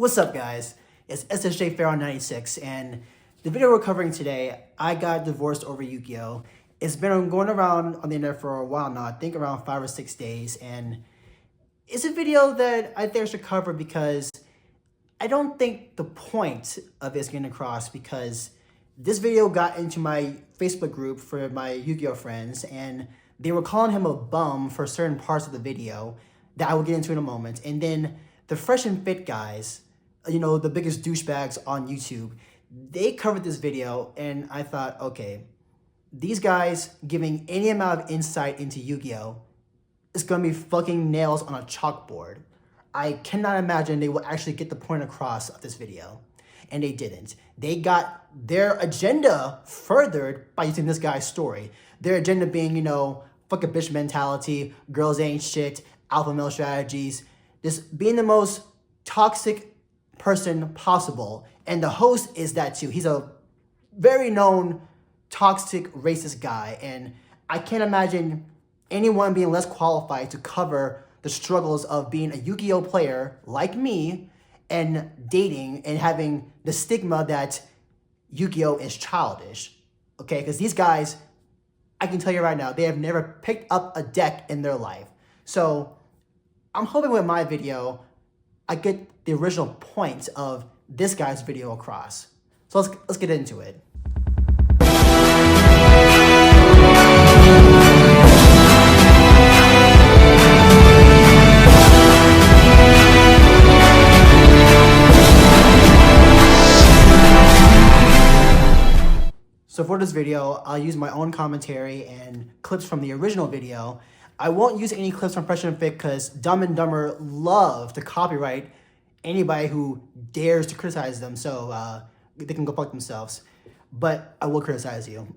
What's up, guys? It's SSJ Pharaoh 96, and the video we're covering today, I got divorced over Yu-Gi-Oh! It's been going around on the internet for a while now, I think around 5 or 6 days, and it's a video that I think I should cover because I don't think the point of it is getting across, because this video got into my Facebook group for my Yu-Gi-Oh! Friends, and they were calling him a bum for certain parts of the video that I will get into in a moment. And then the Fresh and Fit guys, the biggest douchebags on YouTube, they covered this video, and I thought, okay, these guys giving any amount of insight into Yu-Gi-Oh! Is gonna be fucking nails on a chalkboard. I cannot imagine they will actually get the point across of this video. And they didn't. They got their agenda furthered by using this guy's story. Their agenda being, fuck a bitch mentality, girls ain't shit, alpha male strategies, just being the most toxic person possible. And the host is that too. He's a very known toxic racist guy, and I can't imagine anyone being less qualified to cover the struggles of being a Yu-Gi-Oh! Player like me and dating and having the stigma that Yu-Gi-Oh! Is childish. Okay, because these guys, I can tell you right now, they have never picked up a deck in their life. So I'm hoping with my video, I get the original point of this guy's video across. So let's get into it. So for this video, I'll use my own commentary and clips from the original video. I won't use any clips from Fresh and Fit because Dumb and Dumber love to copyright anybody who dares to criticize them, so they can go fuck themselves. But I will criticize you.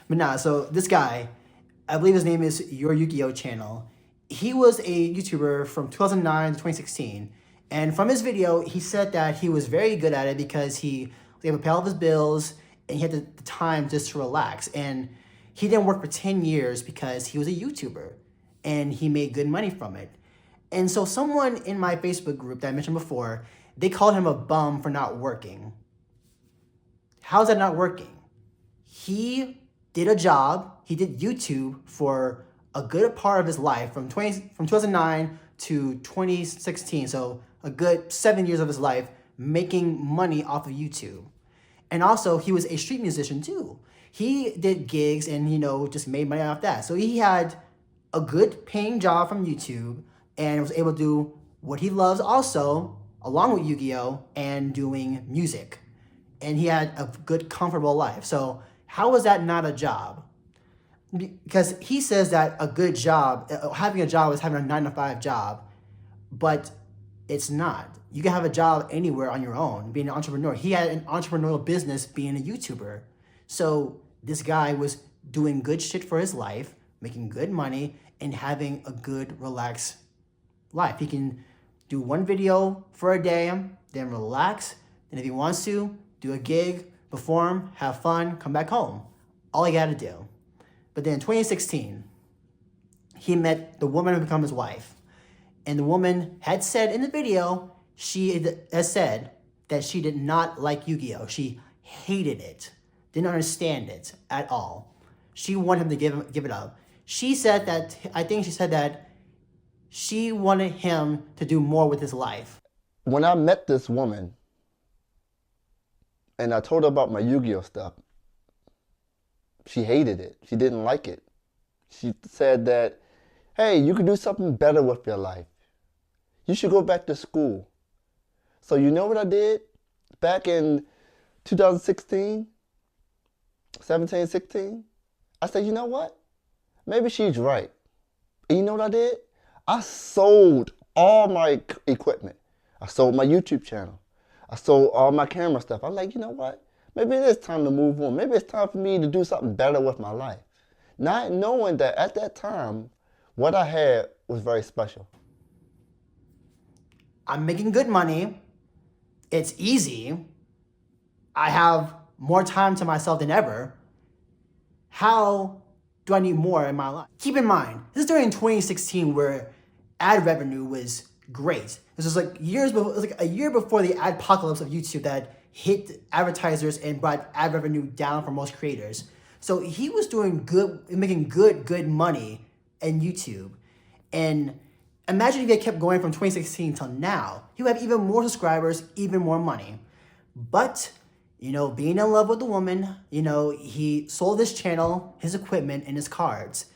But nah, so this guy, I believe his name is YourYugiohChannel. He was a YouTuber from 2009 to 2016. And from his video, he said that he was very good at it because he was able to pay all of his bills and he had the time just to relax. And he didn't work for 10 years because he was a YouTuber and he made good money from it. And so someone in my Facebook group that I mentioned before, they called him a bum for not working. How's that not working? He did a job, he did YouTube for a good part of his life, from 2009 to 2016, so a good 7 years of his life making money off of YouTube. And also, he was a street musician too. He did gigs and, just made money off that. So he had a good paying job from YouTube and was able to do what he loves also, along with Yu-Gi-Oh! And doing music. And he had a good, comfortable life. So how was that not a job? Because he says that a good job, having a job is having a 9-to-5 job, but it's not. You can have a job anywhere on your own, being an entrepreneur. He had an entrepreneurial business being a YouTuber. So this guy was doing good shit for his life, making good money, and having a good, relaxed life. He can do one video for a day, then relax, and if he wants to, do a gig, perform, have fun, come back home. All he gotta do. But then in 2016, he met the woman who became his wife. And the woman had said in the video, she has said that she did not like Yu-Gi-Oh! She hated it, didn't understand it at all. She wanted him to give it up. She said that, she wanted him to do more with his life. When I met this woman and I told her about my Yu-Gi-Oh! Stuff, she hated it. She didn't like it. She said that, hey, you could do something better with your life. You should go back to school. So you know what I did back in 2016, 17, 16? I said, you know what? Maybe she's right. And you know what I did? I sold all my equipment. I sold my YouTube channel. I sold all my camera stuff. I'm like, you know what? Maybe it is time to move on. Maybe it's time for me to do something better with my life. Not knowing that at that time, what I had was very special. I'm making good money. It's easy. I have more time to myself than ever. How do I need more in my life? Keep in mind, this is during 2016 where ad revenue was great. This was like years before, it was like a year before the apocalypse of YouTube that hit advertisers and brought ad revenue down for most creators. So he was doing good, making good money in YouTube. And imagine if he had kept going from 2016 till now. He would have even more subscribers, even more money. But, you know, being in love with the woman, you know, he sold his channel, his equipment, and his cards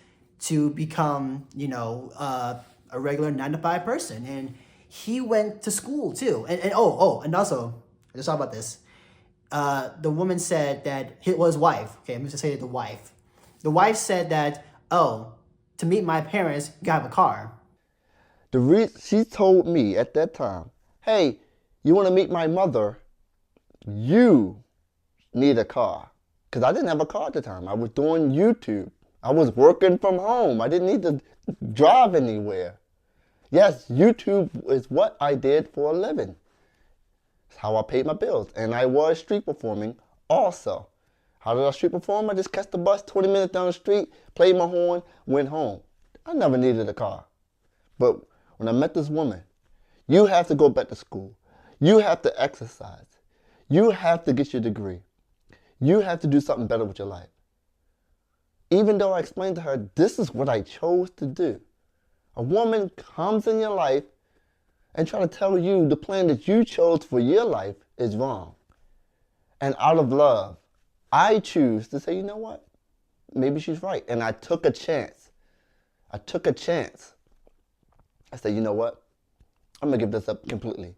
to become, you know, a regular 9-to-5 person. And he went to school too. And also, I just thought about this. The woman said that his wife, okay, I'm just say the wife. The wife said that, oh, to meet my parents, you gotta have a car. She told me at that time, hey, you want to meet my mother? You need a car. Because I didn't have a car at the time. I was doing YouTube. I was working from home. I didn't need to drive anywhere. Yes, YouTube is what I did for a living. It's how I paid my bills. And I was street performing also. How did I street perform? I just catch the bus 20 minutes down the street, played my horn, went home. I never needed a car. But when I met this woman, you have to go back to school. You have to exercise. You have to get your degree. You have to do something better with your life. Even though I explained to her, this is what I chose to do. A woman comes in your life and try to tell you the plan that you chose for your life is wrong. And out of love, I choose to say, you know what? Maybe she's right. And I took a chance. I took a chance. I said, you know what? I'm going to give this up completely.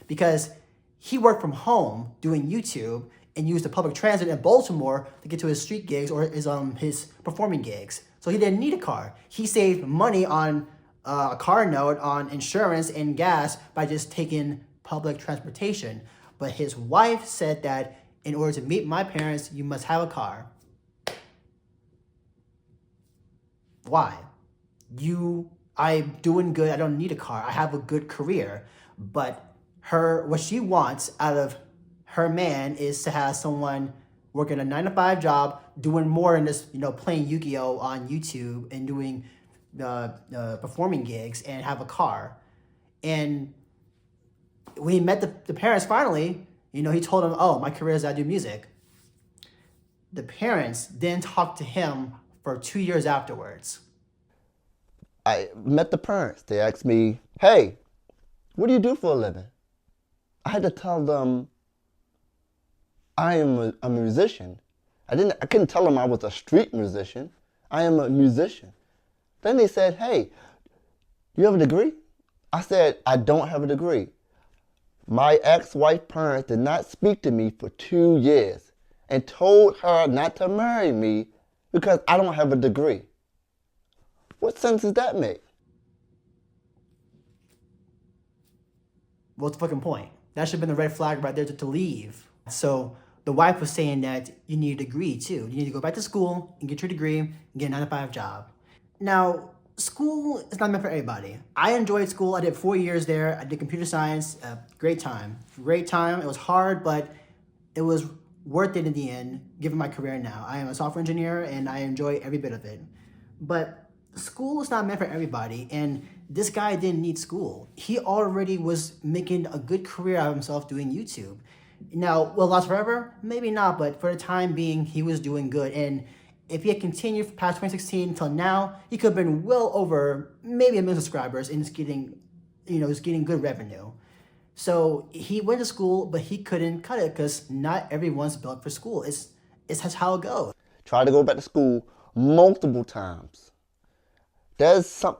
Because he worked from home doing YouTube and used the public transit in Baltimore to get to his street gigs or his performing gigs. So he didn't need a car. He saved money on a car note, on insurance and gas by just taking public transportation. But his wife said that in order to meet my parents, you must have a car. Why? I'm doing good. I don't need a car. I have a good career. But what she wants out of her man is to have someone working a 9-to-5 job, doing more than just, you know, playing Yu-Gi-Oh on YouTube and doing performing gigs and have a car. And when he met the parents finally, you know, he told them, oh, my career is I do music. The parents didn't talk to him for 2 years afterwards. I met the parents. They asked me, hey, what do you do for a living? I had to tell them I am a musician. I couldn't tell them I was a street musician. I am a musician. Then they said, hey, you have a degree? I said, I don't have a degree. My ex-wife parents did not speak to me for 2 years and told her not to marry me because I don't have a degree. What sense does that make? What's the fucking point? That should have been the red flag right there to leave. So the wife was saying that you need a degree too. You need to go back to school and get your degree and get a 9-to-5 job. Now, school is not meant for everybody. I enjoyed school. I did 4 years there. I did computer science. Great time. Great time. It was hard, but it was worth it in the end, given my career now. I am a software engineer and I enjoy every bit of it. But school is not meant for everybody, and this guy didn't need school. He already was making a good career out of himself doing YouTube. Now, will it last forever? Maybe not, but for the time being, he was doing good. And if he had continued past 2016 until now, he could have been well over maybe 1 million subscribers and just getting, you know, just getting good revenue. So he went to school, but he couldn't cut it because not everyone's built for school. It's just how it goes. Tried to go back to school multiple times. There's some,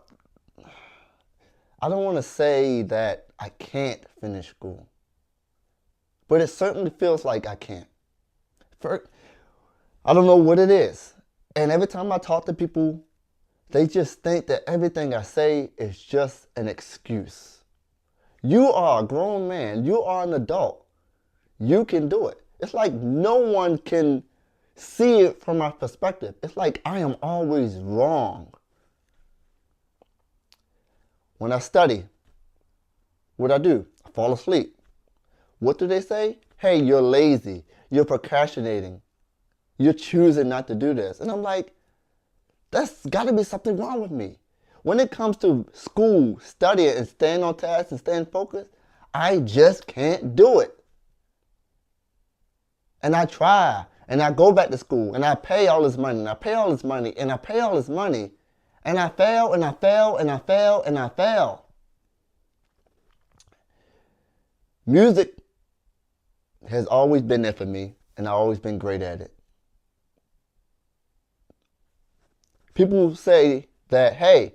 I don't want to say that I can't finish school, but it certainly feels like I can't. I don't know what it is. And every time I talk to people, they just think that everything I say is just an excuse. You are a grown man. You are an adult. You can do it. It's like no one can see it from my perspective. It's like I am always wrong. When I study, what I do? I fall asleep. What do they say? Hey, you're lazy. You're procrastinating. You're choosing not to do this. And I'm like, that's got to be something wrong with me. when it comes to school, studying, and staying on task and staying focused, I just can't do it. And I try, and I go back to school, and I pay all this money, and I pay all this money, and I pay all this money, and I fail, and I fail, and I fail, and I fail. Music has always been there for me, and I've always been great at it. People say that, hey,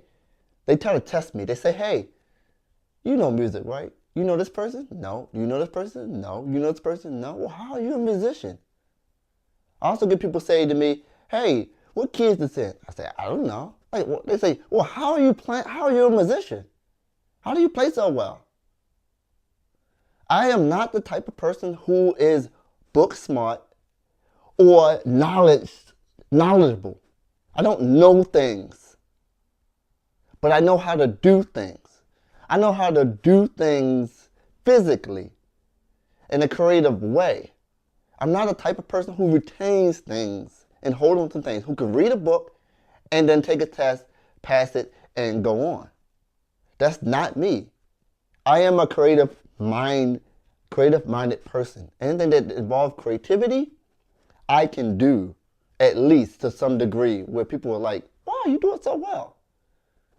they try to test me. They say, hey, you know music, right? You know this person? No. You know this person? No. You know this person? No. Well, how are you a musician? I also get people say to me, hey, what key is this in? I say, I don't know. Like, well, they say, well, how are you playing? How are you a musician? How do you play so well? I am not the type of person who is book smart or knowledgeable. I don't know things, but I know how to do things. I know how to do things physically in a creative way. I'm not the type of person who retains things and hold on to things, who can read a book and then take a test, pass it, and go on. That's not me. I am a creative-minded person. Anything that involves creativity, I can do, at least to some degree, where people are like, wow, you do it so well.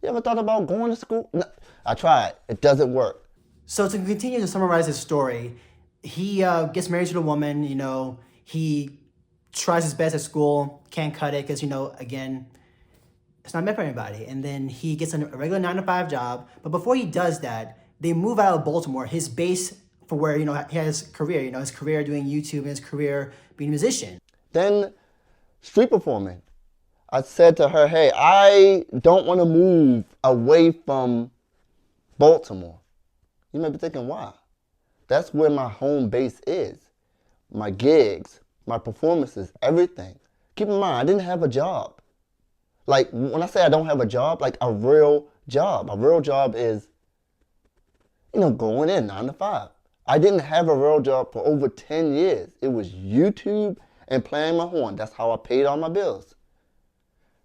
You ever thought about going to school? No, I tried. It doesn't work. So to continue to summarize his story, he gets married to the woman, he tries his best at school, can't cut it because, again, it's not meant for anybody. And then he gets a regular 9-to-5 job. But before he does that, they move out of Baltimore, his base for where, he has his career, his career doing YouTube and his career being a musician. Then street performing. I said to her, hey, I don't want to move away from Baltimore. You may be thinking, why? That's where my home base is. My gigs, my performances, everything. Keep in mind, I didn't have a job. Like, when I say I don't have a job, like a real job. A real job is, going in 9 to 5. I didn't have a real job for over 10 years. It was YouTube and playing my horn. That's how I paid all my bills.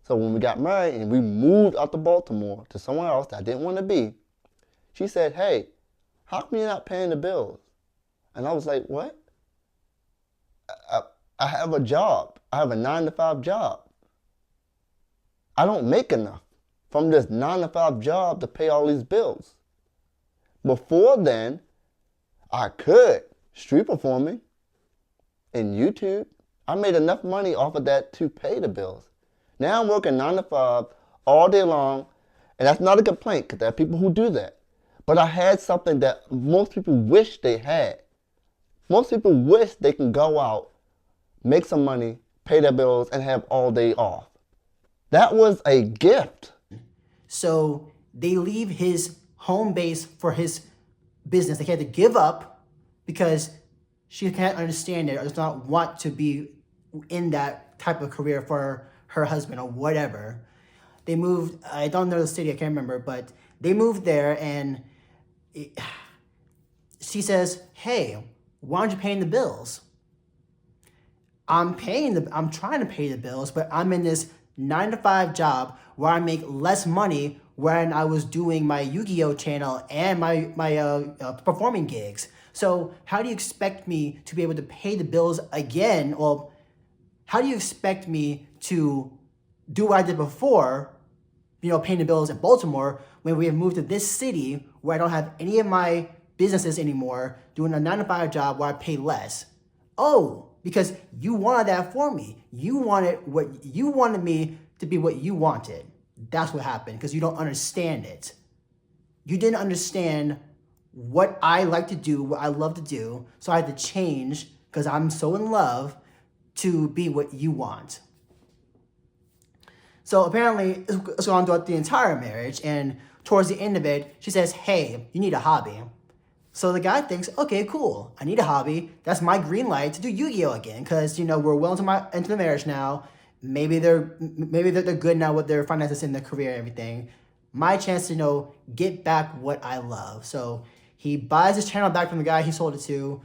So when we got married and we moved out to Baltimore to somewhere else that I didn't want to be, she said, hey, how come you're not paying the bills? And I was like, what? I have a job. I have a 9-to-5 job. I don't make enough from this 9-to-5 job to pay all these bills. Before then, I could street performing in YouTube. I made enough money off of that to pay the bills. Now I'm working 9 to 5 all day long, and that's not a complaint because there are people who do that. But I had something that most people wish they had. Most people wish they can go out, make some money, pay their bills, and have all day off. That was a gift. So they leave his home base for his business. They had to give up because she can't understand it or does not want to be in that type of career for her husband or whatever. They moved, I don't know the city, I can't remember, but they moved there and she says, hey, why aren't you paying the bills? I'm trying to pay the bills, but I'm in this 9-to-5 job where I make less money when I was doing my Yu-Gi-Oh channel and my performing gigs. So how do you expect me to be able to pay the bills again? Well, how do you expect me to do what I did before, paying the bills in Baltimore, when we have moved to this city where I don't have any of my businesses anymore, doing a 9-to-5 job where I pay less? Oh, because you wanted that for me. You wanted me to be what you wanted. That's what happened, because you don't understand it. You didn't understand what I like to do, what I love to do, so I had to change because I'm so in love to be what you want. So apparently, it's going on throughout the entire marriage, and towards the end of it, she says, hey, you need a hobby. So the guy thinks, okay, cool, I need a hobby. That's my green light to do Yu-Gi-Oh again, because we're well into the marriage now. Maybe they're good now with their finances and their career and everything. My chance to get back what I love. So he buys his channel back from the guy he sold it to,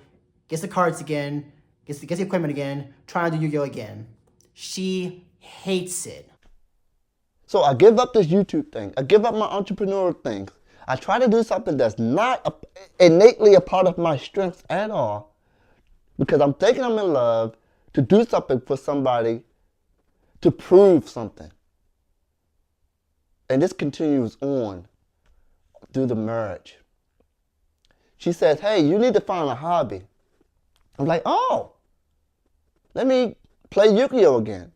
gets the cards again, gets the equipment again, trying to do Yu-Gi-Oh again. She hates it. So I give up this YouTube thing. I give up my entrepreneurial things. I try to do something that's not innately a part of my strengths at all, because I'm thinking I'm in love to do something for somebody, to prove something. And this continues on through the marriage. She says, hey, you need to find a hobby. I'm like, oh, let me play Yu-Gi-Oh again.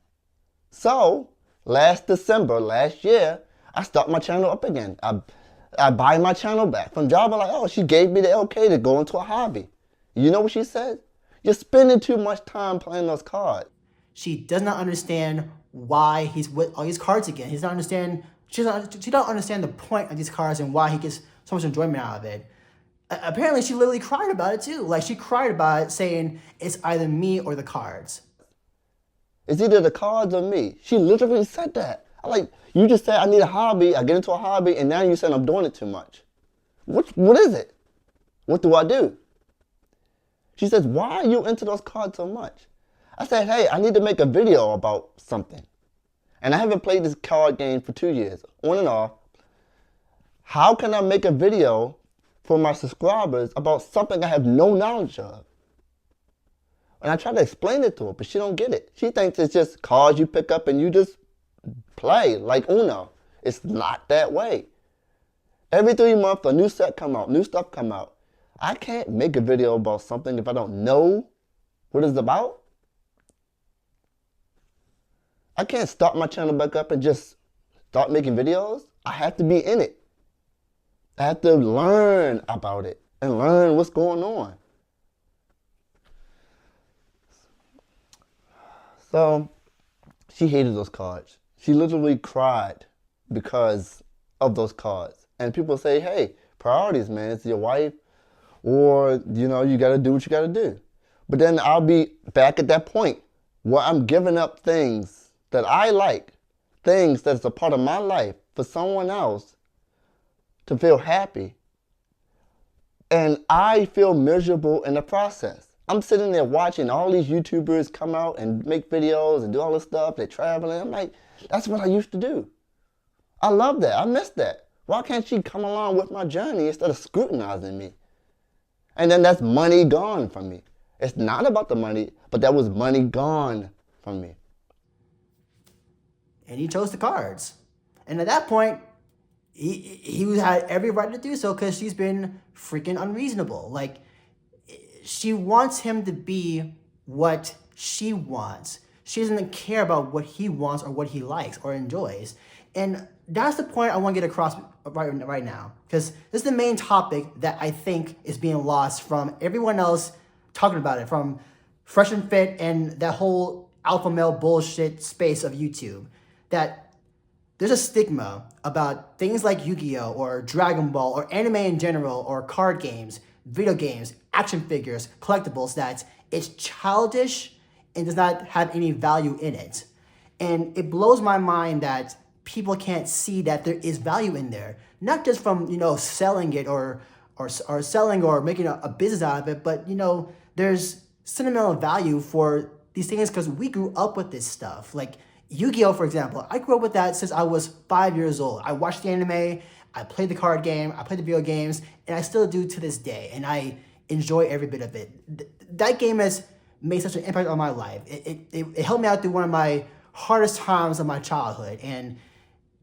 So last December, last year, I start my channel up again. I buy my channel back from Java. Like, oh, she gave me the okay to go into a hobby. You know what she said? You're spending too much time playing those cards. She does not understand why he's with all these cards again. She don't understand the point of these cards and why he gets so much enjoyment out of it. Apparently, she literally cried about it too. Like, she cried about it, saying it's either me or the cards. It's either the cards or me. She literally said that. I'm like, you just said I need a hobby, I get into a hobby, and now you said I'm doing it too much. What is it? What do I do? She says, why are you into those cards so much? I said, hey, I need to make a video about something. And I haven't played this card game for 2 years, on and off. How can I make a video for my subscribers about something I have no knowledge of? And I try to explain it to her, but she don't get it. She thinks it's just cards you pick up and you just play like Uno. It's not that way. Every 3 months, a new set come out, new stuff come out. I can't make a video about something if I don't know what it's about. I can't start my channel back up and just start making videos. I have to be in it. I have to learn about it and learn what's going on. So she hated those cards. She literally cried because of those cards. And people say, hey, priorities, man. It's your wife, or, you know, you got to do what you got to do. But then I'll be back at that point where I'm giving up things that I like, things that's a part of my life for someone else to feel happy. And I feel miserable in the process. I'm sitting there watching all these YouTubers come out and make videos and do all this stuff. They're traveling. I'm like, that's what I used to do. I love that. I miss that. Why can't she come along with my journey instead of scrutinizing me? And then that's money gone from me. It's not about the money, but that was money gone from me. And he chose the cards. And at that point, he had every right to do so, because she's been freaking unreasonable. Like, she wants him to be what she wants. She doesn't care about what he wants or what he likes or enjoys. And that's the point I want to get across right now, because this is the main topic that I think is being lost from everyone else talking about it, from Fresh and Fit and that whole alpha male bullshit space of YouTube. That there's a stigma about things like Yu-Gi-Oh! Or Dragon Ball or anime in general or card games, video games, action figures, collectibles, that it's childish and does not have any value in it. And it blows my mind that people can't see that there is value in there. Not just from, you know, selling it or selling or making a business out of it, but, you know, there's sentimental value for these things because we grew up with this stuff. Like Yu-Gi-Oh, for example, I grew up with that since I was 5 years old. I watched the anime, I played the card game, I played the video games, and I still do to this day, and I enjoy every bit of it. That game has made such an impact on my life. It helped me out through one of my hardest times of my childhood, and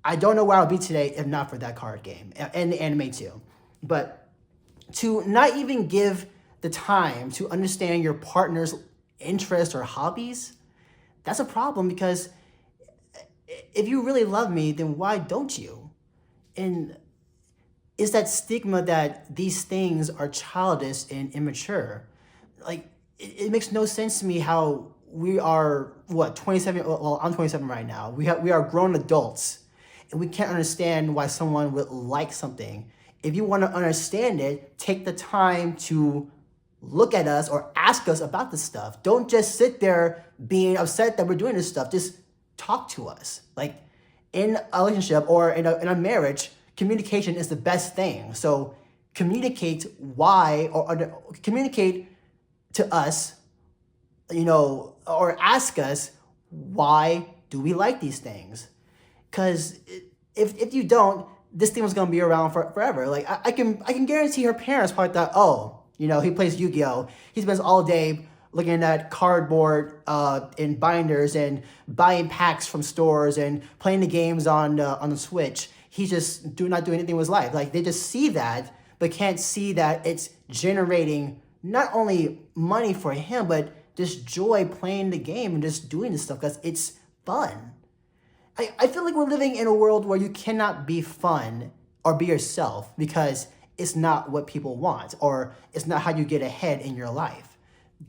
I don't know where I would be today if not for that card game, and the anime too. But to not even give the time to understand your partner's interests or hobbies, that's a problem, because if you really love me, then why don't you? And it's that stigma that these things are childish and immature. Like, it makes no sense to me how we are, 27, well, I'm 27 right now. We are grown adults, and we can't understand why someone would like something. If you want to understand it, take the time to look at us or ask us about this stuff. Don't just sit there being upset that we're doing this stuff. Just talk to us. Like, in a relationship or in a marriage, communication is the best thing. So communicate why, or communicate to us, you know, or ask us, why do we like these things? Because if you don't, this thing was gonna be around forever. Like I can guarantee her parents probably thought, oh, you know, he plays Yu-Gi-Oh. He spends all day looking at cardboard in binders and buying packs from stores and playing the games on the Switch. He's just not doing anything with his life. Like, they just see that, but can't see that it's generating not only money for him, but just joy playing the game and just doing this stuff because it's fun. I feel like we're living in a world where you cannot be fun or be yourself because it's not what people want or it's not how you get ahead in your life.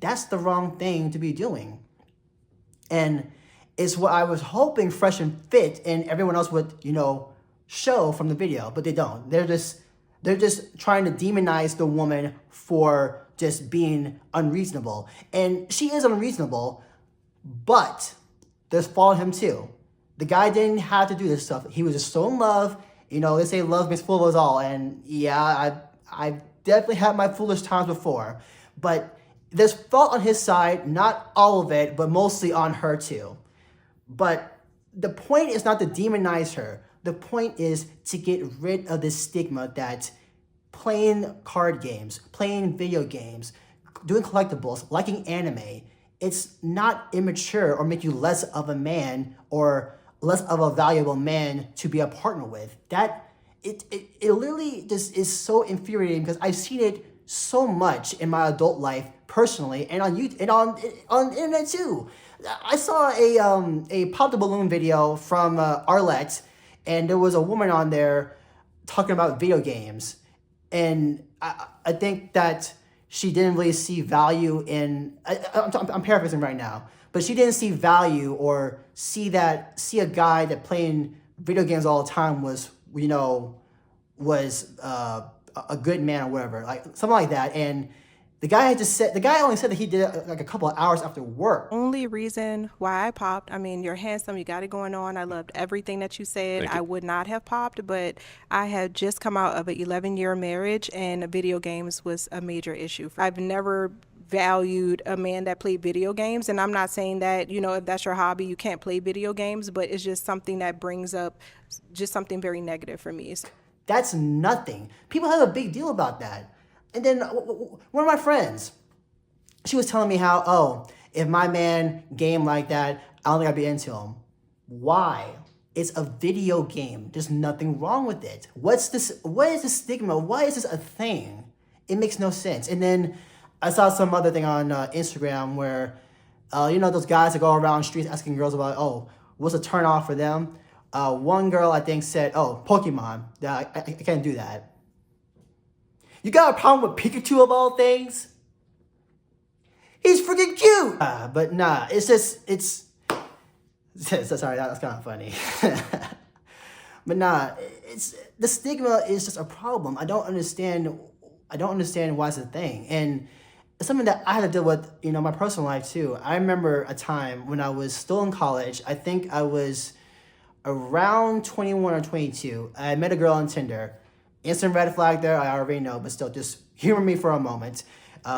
That's the wrong thing to be doing. And it's what I was hoping Fresh and Fit and everyone else would, you know, show from the video, but they don't. They're just trying to demonize the woman for just being unreasonable. And she is unreasonable, but there's fault in him too. The guy didn't have to do this stuff. He was just so in love. You know, they say love makes fool of us all. And yeah, I've definitely had my foolish times before. But there's fault on his side, not all of it, but mostly on her too. But the point is not to demonize her. The point is to get rid of this stigma that playing card games, playing video games, doing collectibles, liking anime, it's not immature or make you less of a man or less of a valuable man to be a partner with. That it literally just is so infuriating because I've seen it so much in my adult life personally and on YouTube and on the internet too. I saw a pop the balloon video from Arlette, and there was a woman on there talking about video games, and I think that she didn't really see value in. I'm paraphrasing right now, but she didn't see value or see a guy that playing video games all the time was, you know, a good man or whatever, like something like that. And the guy only said that he did it like a couple of hours after work. Only reason why I popped, I mean, you're handsome, you got it going on. I loved everything that you said. I would not have popped, but I had just come out of an 11-year marriage and video games was a major issue. I've never valued a man that played video games, and I'm not saying that, you know, if that's your hobby, you can't play video games, but it's just something that brings up just something very negative for me. That's nothing. People have a big deal about that. And then one of my friends, she was telling me how, oh, if my man game like that, I don't think I'd be into him. Why? It's a video game. There's nothing wrong with it. What is the stigma? Why is this a thing? It makes no sense. And then I saw some other thing on Instagram where, you know, those guys that go around the streets asking girls about, oh, what's a turn off for them? One girl, I think, said, oh, Pokemon. I can't do that. You got a problem with Pikachu of all things? He's freaking cute! But nah, it's sorry, that's kind of funny. But nah, the stigma is just a problem. I don't understand why it's a thing. And it's something that I had to deal with, you know, my personal life too. I remember a time when I was still in college. I think I was around 21 or 22. I met a girl on Tinder. Instant red flag there, I already know, but still, just humor me for a moment.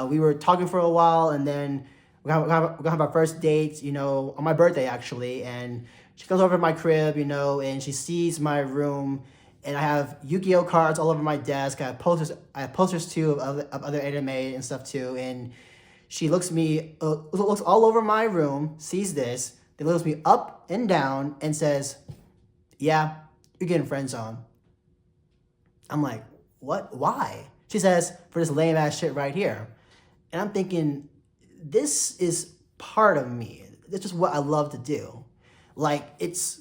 We were talking for a while, and then we're gonna have our first date, you know, on my birthday, actually, and she comes over to my crib, you know, and she sees my room, and I have Yu-Gi-Oh cards all over my desk. I have posters too of other anime and stuff too, and she looks all over my room, sees this, then looks me up and down, and says, yeah, you're getting friend zoned. I'm like, what? Why? She says, for this lame ass shit right here. And I'm thinking, this is part of me. This is what I love to do. Like, it's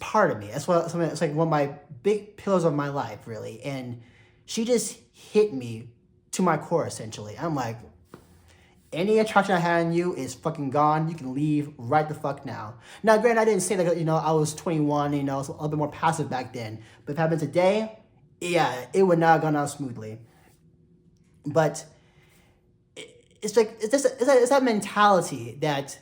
part of me. It's like one of my big pillars of my life, really. And she just hit me to my core, essentially. I'm like, any attraction I had on you is fucking gone. You can leave right the fuck now. Now, granted, I didn't say that, you know, I was 21, you know, I was a little bit more passive back then. But if it happened today, yeah, it would not have gone out smoothly. But it's that mentality that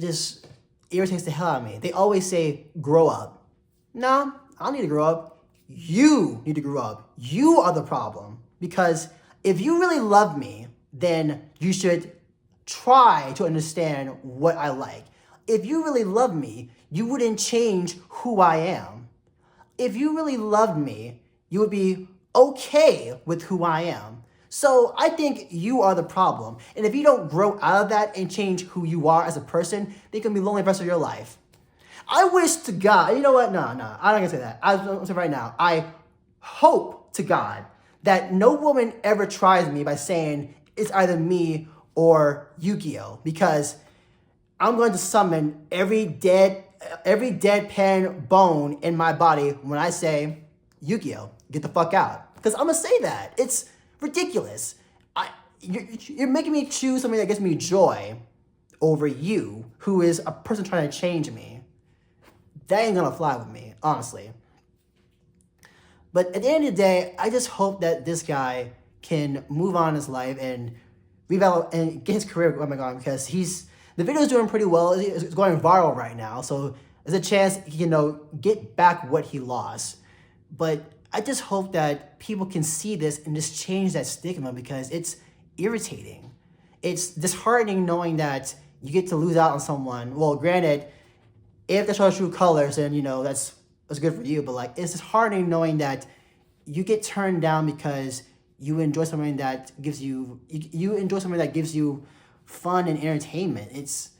just irritates the hell out of me. They always say, grow up. No, I don't need to grow up. You need to grow up. You are the problem. Because if you really love me, then you should try to understand what I like. if you really love me, you wouldn't change who I am. If you really loved me, you would be okay with who I am. So I think you are the problem. And if you don't grow out of that and change who you are as a person, then you're going to be lonely the rest of your life. I wish to God, you know what? No, I'm not going to say that. I'm going to say right now, I hope to God that no woman ever tries me by saying it's either me or Yu-Gi-Oh! Because I'm going to summon every deadpan bone in my body when I say, Yu-Gi-Oh! Get the fuck out. Because I'm going to say that. It's ridiculous. You're making me choose something that gives me joy over you, who is a person trying to change me. That ain't gonna fly with me, honestly. But at the end of the day, I just hope that this guy can move on in his life and revalue and get his career going on, because the video's doing pretty well. It's going viral right now, so there's a chance he can, get back what he lost. But I just hope that people can see this and just change that stigma, because it's irritating. It's disheartening knowing that you get to lose out on someone. Well, granted, if they show true colors, then, that's good for you. But, it's disheartening knowing that you get turned down because you enjoy something that gives you, fun and entertainment. It's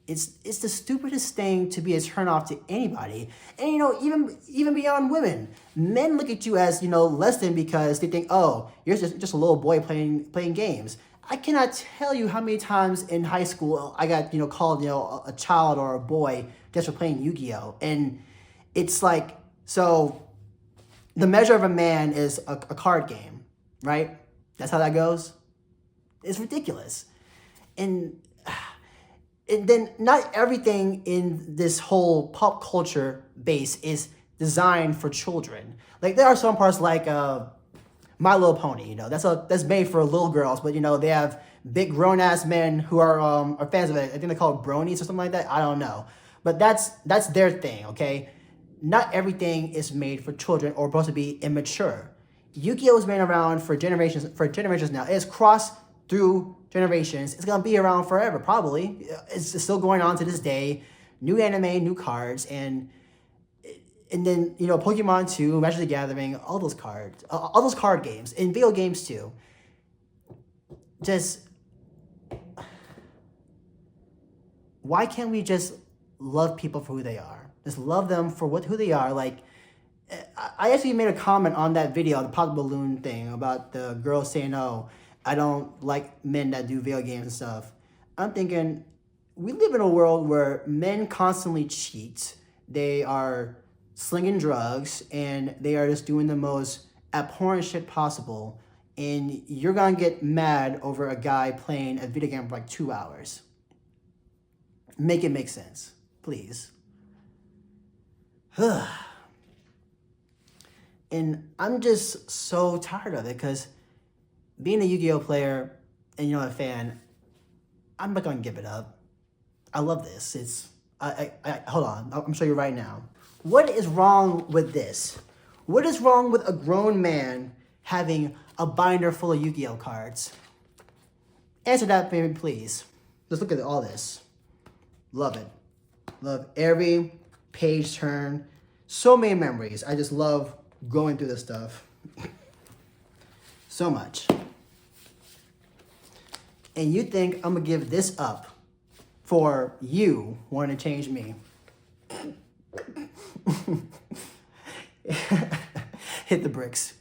the stupidest thing to be a turnoff to anybody. And, even beyond women, men look at you as, less than, because they think, oh, you're just a little boy playing games. I cannot tell you how many times in high school I got, called, a child or a boy just for playing Yu-Gi-Oh! And it's like, so the measure of a man is a card game, right? That's how that goes. It's ridiculous. And then not everything in this whole pop culture base is designed for children. Like, there are some parts like My Little Pony, that's made for little girls, but they have big grown ass men who are fans of it. I think they call it bronies or something like that. I don't know, but that's their thing. Okay, not everything is made for children or supposed to be immature. Yu-Gi-Oh! Has been around for generations now. It's crossed through generations. It's gonna be around forever, probably. It's still going on to this day. New anime, new cards, and then, Pokemon 2, Magic the Gathering, all those card games, and video games too. Just, why can't we just love people for who they are? Just love them for who they are. Like, I actually made a comment on that video, the pop balloon thing, about the girl saying, oh, I don't like men that do video games and stuff. I'm thinking, we live in a world where men constantly cheat. They are slinging drugs, and they are just doing the most abhorrent shit possible, and you're gonna get mad over a guy playing a video game for 2 hours. Make it make sense, please. And I'm just so tired of it, because being a Yu-Gi-Oh! Player and a fan, I'm not gonna give it up. I love this. Hold on, I'm showing you right now. What is wrong with this? What is wrong with a grown man having a binder full of Yu-Gi-Oh! Cards? Answer that for me, please. Just look at all this. Love it. Love every page turn. So many memories. I just love going through this stuff. So much. And you think I'm gonna give this up for you wanting to change me? Hit the bricks.